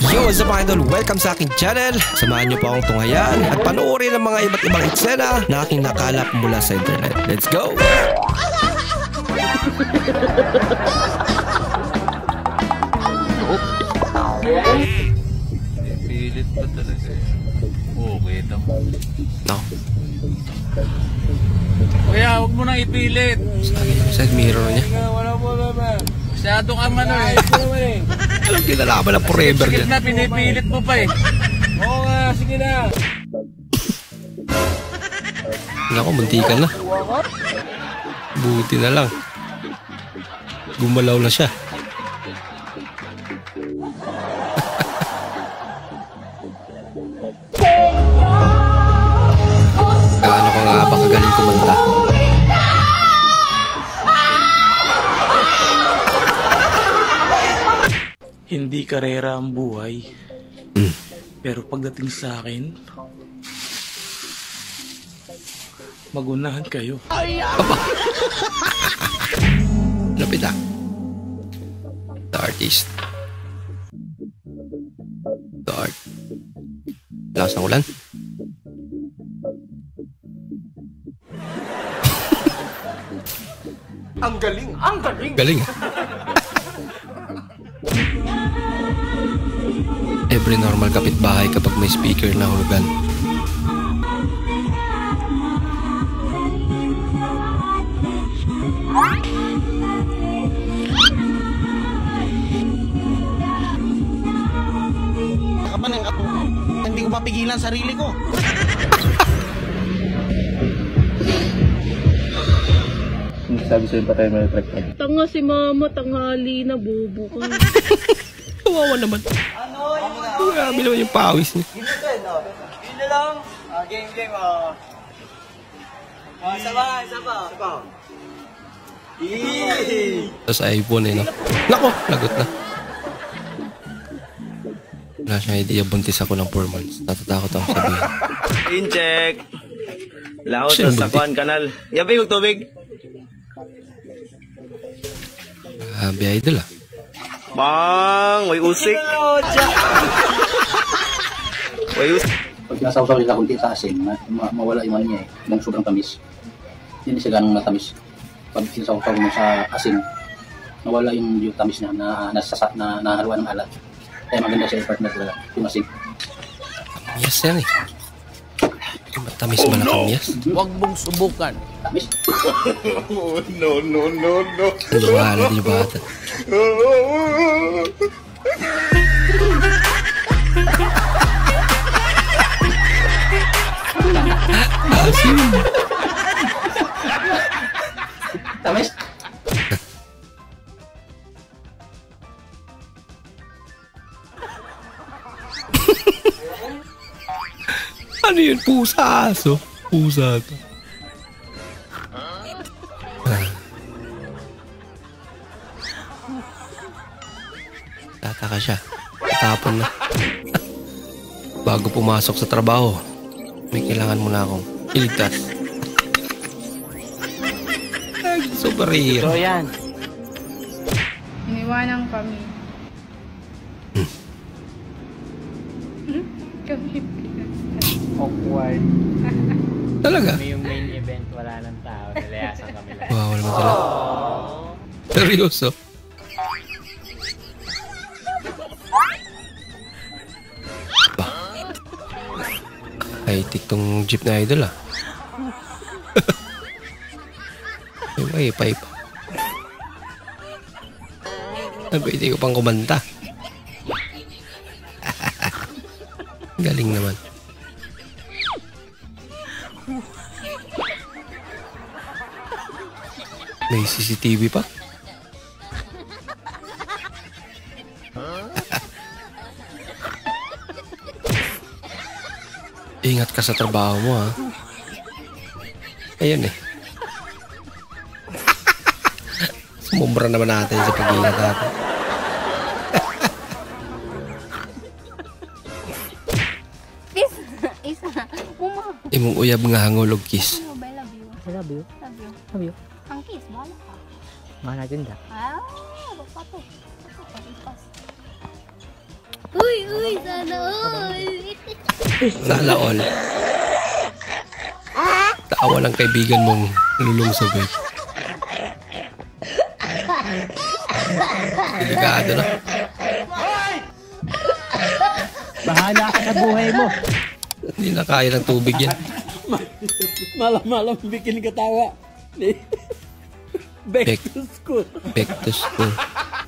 Yo, what's up mga idol? Welcome sa aking channel. Samahan niyo po akong tunghayan at panoorin ang mga iba't ibang eksena na aking nakalap mula sa internet. Let's go! Pilit pa talaga eh. Okay ito. No. Kaya huwag mo nang ipilit. Side mirror niya. Wala mo naman. Masyado kang ano eh. Alam kinalaban na forever Sige yan. na, pinipilit mo pa eh. Oo nga, sige na. Naku, muntikan na. Buti na lang. Gumalaw na siya. Gaano ka nga ba kagaling kumanta? Hindi karera ang buhay. Pero pagdating sa akin, magunahan kayo. Lapit ah. The artist. The art. Lakas ng ulan. Ang galing! Ang galing! Galing. Every normal kapitbahay kapag may speaker na hulugan. Hindi ko mapigilan sarili ko. Sabi sa'yo pa tayo may tractor. Tanga si mama, tanghali na, bobo ka. Kawawa naman. Grabe naman yung pawis niya. Yun na lang. Game. Isa pa. Tapos iPhone eh, no? Nako, lagot na. Wala siyang idea, buntis ako ng 4 months. Natatakot ako sabihin. In-check. Lahot Sino sa buntis? Kuan Kanal. Yabi, huwag tubig. Grabe idol ah. Bang! Way usik. Way usik. Pag nasawsaw nila kunti sa asin, mawala yung ano niya eh, yung sobrang tamis. Hindi siya ganong matamis. Pag sinasawsaw mo sa asin, mawala yung tamis niya na nahaluan ng alat. Kaya maganda siya i-partner talaga, yung asin. Yes yan eh. Matamis ba na kamyas? Huwag mong subukan. Tamis. No. Naliwala din yung bata. Asin. Tamis? Ano yun? Pusa aso? Pusa to. Tataka siya. Tapon na. Bago pumasok sa trabaho, may kailangan muna akong iligtas. Superhero. So yan. Iniwanan kami. Kami Awkward. Talaga? Kami yung main event, wala ng tao. Nalayasan kami lang. Wow, naman sila. Seryoso? Ba? High-tech tong jeep na idol ah. May wifi pa. Pwede ko pang kumanta. Galing naman. May CCTV pa. Ingat ka sa trabaho mo ha. Ayun eh. Sumubra naman natin sa pag-iingat natin. Imong uyab nga hangulog kiss. I love you. Love you. Ang kiss, bahala ka. Mahal natin da. Ah, bapak tuh. Uy, sana all. Sana all. Tawa ng kaibigan mong lulungsog eh. Delikado na. Bahala ka sa buhay mo. Hindi na kaya ng tubig yan. Malam-malam bikin ketawa. Back to school. Back to school.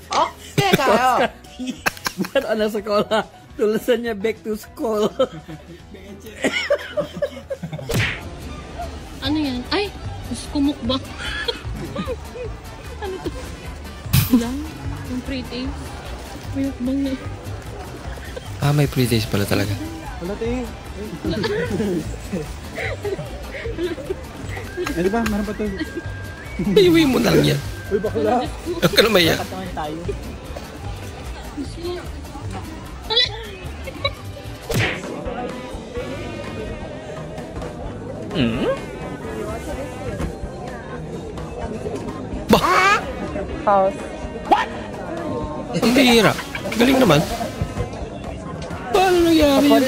Okay kayo. Bukan anak sekolah. Tulisannya back to school. Ano yan? Ay! Mas kumukbang. Ano to? Lang? Yung pre-taste? May mukbang na. Ah, may pre-taste pala talaga. Wala tingin. Ano ba? Meron pa ito? Iwi mo na lang yan. Uy, bakla. Huwag ka na maya. Tayo. Bah! Ang bihira. Galing naman. Paano nangyari yun?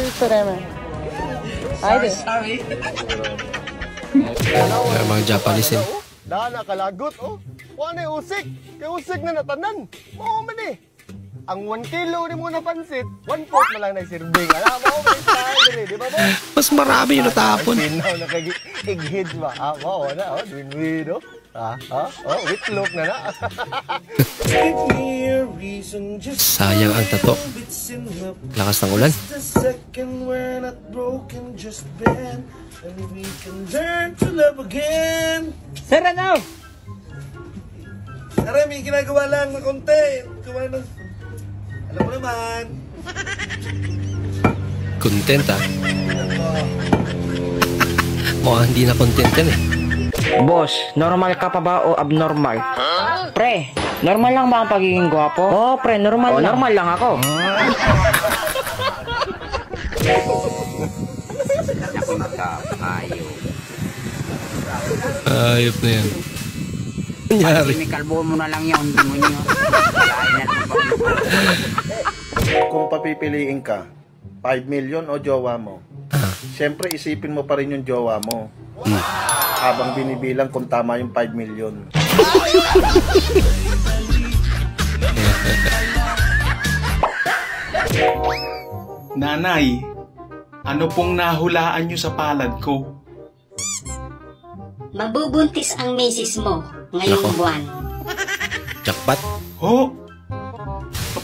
Kaya mga Japanese eh. Daan nakalagot, oh. Wala usik. Kay usik na natanan. Oo man eh. Ang 1 kilo ni mo napansit, 1/4 na lang na serving. Alam mo, may style, di ba ba? Mas marami yung natapon. Pinaw na kag-egg ba? Ah, wow, na, oh, win-win, oh. Oh, witlog na na. Sayang ang tato. Lakas ng ulan. Sir, ano? Tara, may ginagawa lang na konti. Gawa ng... Alam mo naman. Content ah. Mukhang hindi na content yan eh. Boss, normal ka pa ba o abnormal? Pre, normal lang ba ang pagiging gwapo? Oo, pre, normal lang. Normal lang ako. Ayop na yan. Nangyari. Kalbo mo na lang yung demonyo. Kung papipiliin ka, 5 million o jowa mo, siyempre isipin mo pa rin yung jowa mo. Habang binibilang kung tama yung 5 million. Nanay, ano pong nahulaan nyo sa palad ko? Mabubuntis ang misis mo ngayong buwan. Jackpot. Ho?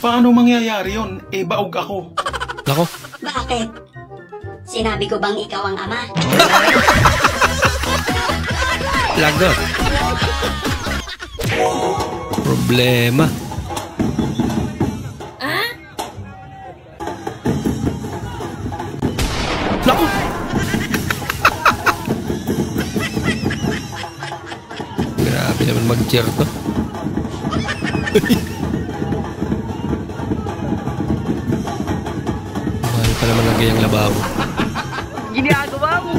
Paano mangyayari yon? Eh, baog ako. Nako. Bakit? Sinabi ko bang ikaw ang ama? Lagot. Problema. Naku. Grabe naman mag-cheer to. Mahal pa naman ang gayang lababo. Ginagawa mo.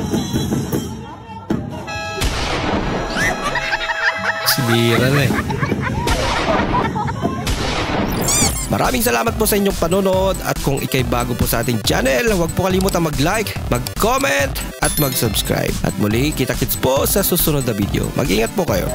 Sibira na eh. Maraming salamat po sa inyong panonood at kung ikay bago po sa ating channel, huwag po kalimutang mag-like, mag-comment at mag-subscribe. At muli, kita-kits po sa susunod na video. Mag-ingat po kayo.